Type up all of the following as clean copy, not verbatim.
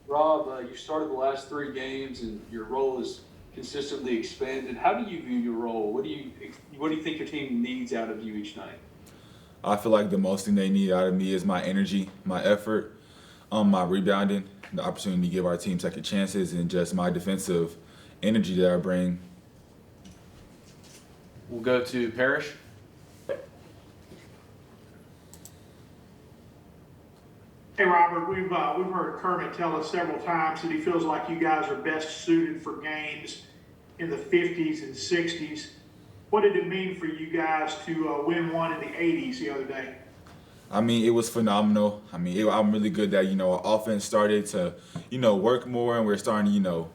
Rob, you started the last three games, and your role is consistently expanded. How do you view your role? What do you think your team needs out of you each night? I feel like the most thing they need out of me is my energy, my effort, my rebounding, the opportunity to give our team second chances, and just my defensive energy that I bring. We'll go to Parrish. Hey, Robert, we've heard Kermit tell us several times that he feels like you guys are best suited for games in the 50s and 60s. What did it mean for you guys to win one in the 80s the other day? I mean, it was phenomenal. I'm really good that our offense started to work more, and we're starting to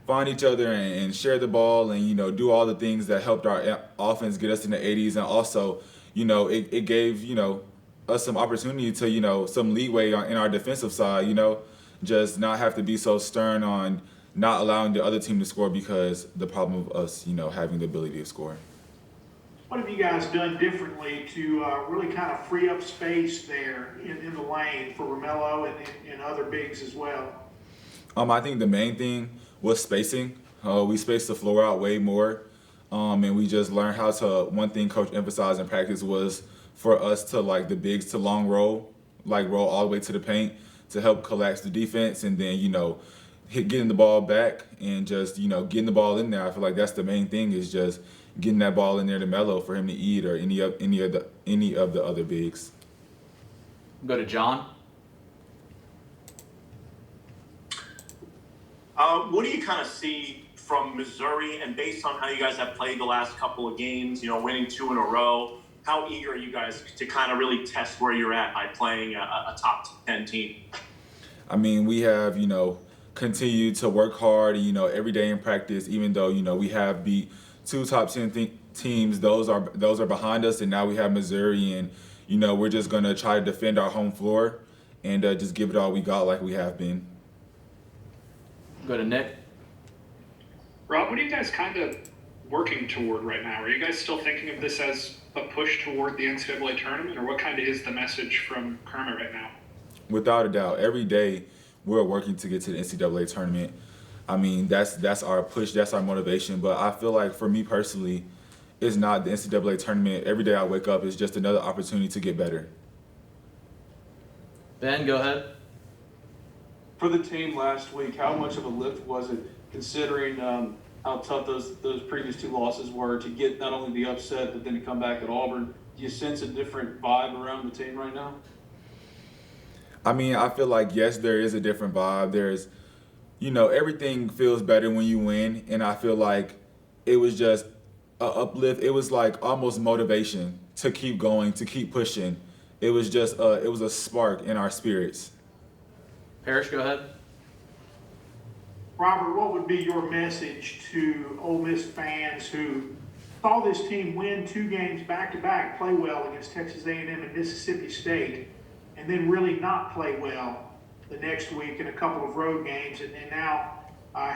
find each other and share the ball, and do all the things that helped our offense get us in the 80s, and also it gave us some opportunity to some leeway in our defensive side. Just not have to be so stern on not allowing the other team to score because the problem of us having the ability to score. What have you guys done differently to really kind of free up space there in the lane for Romello and other bigs as well? I think the main thing was spacing. We spaced the floor out way more, and we just learned how to. One thing Coach emphasized in practice was for us to like the bigs to long roll, like roll all the way to the paint to help collapse the defense, and then getting the ball back and just getting the ball in there. I feel like that's the main thing is just getting that ball in there to Melo for him to eat or any of the other bigs. We'll go to John. What do you kind of see from Missouri, and based on how you guys have played the last couple of games, winning two in a row, how eager are you guys to kind of really test where you're at by playing a top 10 team? I mean, we have, continued to work hard, every day in practice, even though, we have beat two top 10 teams, those are behind us, and now we have Missouri, and, we're just going to try to defend our home floor and just give it all we got like we have been. Go to Nick. Rob, what are you guys kind of working toward right now? Are you guys still thinking of this as a push toward the NCAA tournament, or what kind of is the message from Kermit right now? Without a doubt, every day we're working to get to the NCAA tournament. I mean, that's our push, that's our motivation. But I feel like for me personally, it's not the NCAA tournament. Every day I wake up is just another opportunity to get better. Ben, go ahead. For the team last week, how much of a lift was it, considering how tough those previous two losses were, to get not only the upset but then to come back at Auburn? Do you sense a different vibe around the team right now? I mean, I feel like yes, there is a different vibe. There's, everything feels better when you win, and I feel like it was just a uplift. It was like almost motivation to keep going, to keep pushing. It was just it was a spark in our spirits. Parrish, go ahead. Robert, what would be your message to Ole Miss fans who saw this team win two games back to back, play well against Texas A&M and Mississippi State, and then really not play well the next week in a couple of road games, and now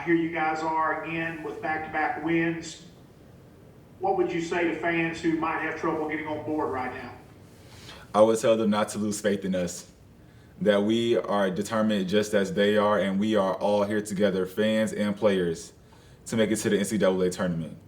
here you guys are again with back-to-back wins? What would you say to fans who might have trouble getting on board right now? I would tell them not to lose faith in us, that we are determined just as they are, and we are all here together, fans and players, to make it to the NCAA tournament.